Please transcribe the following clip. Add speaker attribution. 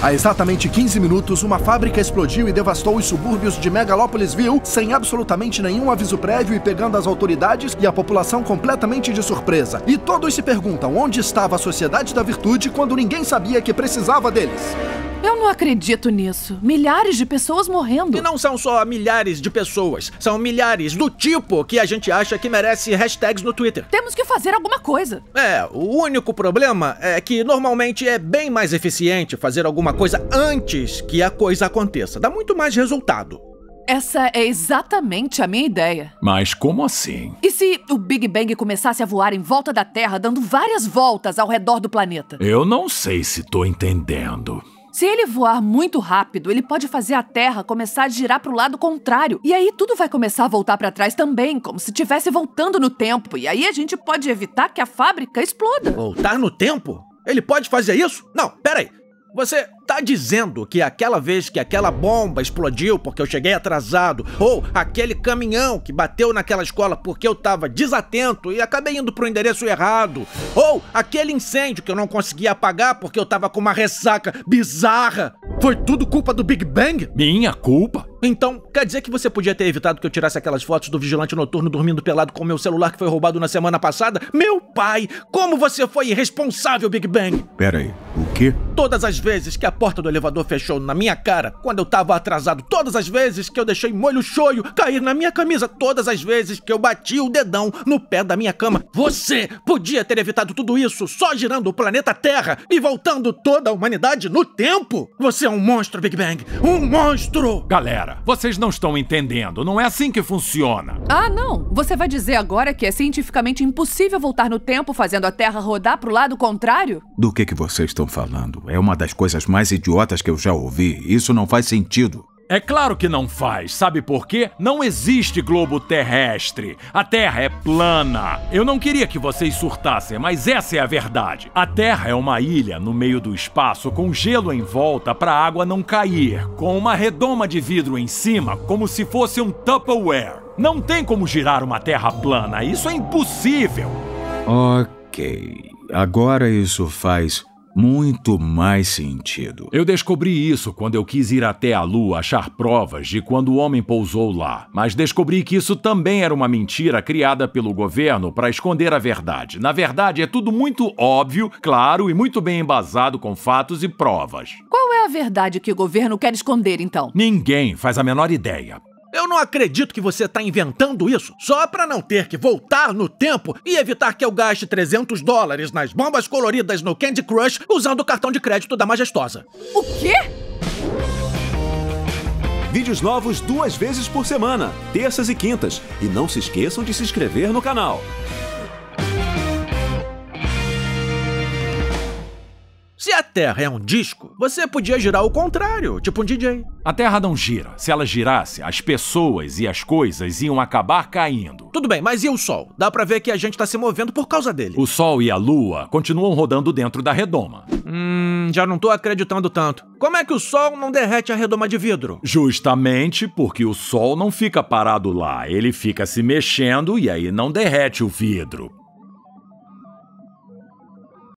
Speaker 1: Há exatamente 15 minutos, uma fábrica explodiu e devastou os subúrbios de Megalopolisville sem absolutamente nenhum aviso prévio e pegando as autoridades e a população completamente de surpresa. E todos se perguntam onde estava a Sociedade da Virtude quando ninguém sabia que precisava deles.
Speaker 2: Eu não acredito nisso. Milhares de pessoas morrendo.
Speaker 3: E não são só milhares de pessoas, são milhares do tipo que a gente acha que merece hashtags no Twitter.
Speaker 2: Temos que fazer alguma coisa.
Speaker 3: O único problema é que normalmente é bem mais eficiente fazer alguma coisa antes que a coisa aconteça. Dá muito mais resultado.
Speaker 2: Essa é exatamente a minha ideia.
Speaker 4: Mas como assim?
Speaker 2: E se o Big Bang começasse a voar em volta da Terra, dando várias voltas ao redor do planeta?
Speaker 4: Eu não sei se tô entendendo.
Speaker 2: Se ele voar muito rápido, ele pode fazer a Terra começar a girar pro lado contrário. E aí tudo vai começar a voltar pra trás também, como se estivesse voltando no tempo. E aí a gente pode evitar que a fábrica exploda.
Speaker 3: Voltar no tempo? Ele pode fazer isso? Não, peraí. Você tá dizendo que aquela vez que aquela bomba explodiu porque eu cheguei atrasado, ou aquele caminhão que bateu naquela escola porque eu tava desatento e acabei indo pro endereço errado, ou aquele incêndio que eu não consegui apagar porque eu tava com uma ressaca bizarra, foi tudo culpa do Big Bang?
Speaker 4: Minha culpa?
Speaker 3: Então, quer dizer que você podia ter evitado que eu tirasse aquelas fotos do vigilante noturno dormindo pelado com o meu celular que foi roubado na semana passada? Meu pai, como você foi irresponsável, Big Bang?
Speaker 5: Pera aí, o quê?
Speaker 3: Todas as vezes que a porta do elevador fechou na minha cara, quando eu tava atrasado, todas as vezes que eu deixei molho shoyu cair na minha camisa, todas as vezes que eu bati o dedão no pé da minha cama, você podia ter evitado tudo isso só girando o planeta Terra e voltando toda a humanidade no tempo? Você é um monstro, Big Bang, um monstro!
Speaker 4: Galera, vocês não estão entendendo, não é assim que funciona.
Speaker 2: Ah, não. Você vai dizer agora que é cientificamente impossível voltar no tempo fazendo a Terra rodar pro lado contrário?
Speaker 5: Do que vocês estão falando? É uma das coisas mais idiotas que eu já ouvi. Isso não faz sentido.
Speaker 4: É claro que não faz. Sabe por quê? Não existe globo terrestre. A Terra é plana. Eu não queria que vocês surtassem, mas essa é a verdade. A Terra é uma ilha no meio do espaço com gelo em volta para a água não cair, com uma redoma de vidro em cima, como se fosse um Tupperware. Não tem como girar uma Terra plana. Isso é impossível.
Speaker 5: Ok. Agora isso faz muito mais sentido.
Speaker 4: Eu descobri isso quando eu quis ir até a Lua achar provas de quando o homem pousou lá. Mas descobri que isso também era uma mentira criada pelo governo para esconder a verdade. Na verdade, é tudo muito óbvio, claro e muito bem embasado com fatos e provas.
Speaker 2: Qual é a verdade que o governo quer esconder, então?
Speaker 4: Ninguém faz a menor ideia.
Speaker 3: Eu não acredito que você tá inventando isso só pra não ter que voltar no tempo e evitar que eu gaste $300 nas bombas coloridas no Candy Crush usando o cartão de crédito da Majestosa.
Speaker 2: O quê?
Speaker 6: Vídeos novos 2 vezes por semana, terças e quintas. E não se esqueçam de se inscrever no canal.
Speaker 3: Se a Terra é um disco, você podia girar ao contrário, tipo um DJ.
Speaker 4: A Terra não gira. Se ela girasse, as pessoas e as coisas iam acabar caindo.
Speaker 3: Tudo bem, mas e o Sol? Dá pra ver que a gente tá se movendo por causa dele.
Speaker 4: O Sol e a Lua continuam rodando dentro da redoma.
Speaker 3: Já não tô acreditando tanto. Como é que o Sol não derrete a redoma de vidro?
Speaker 4: Justamente porque o Sol não fica parado lá. Ele fica se mexendo e aí não derrete o vidro.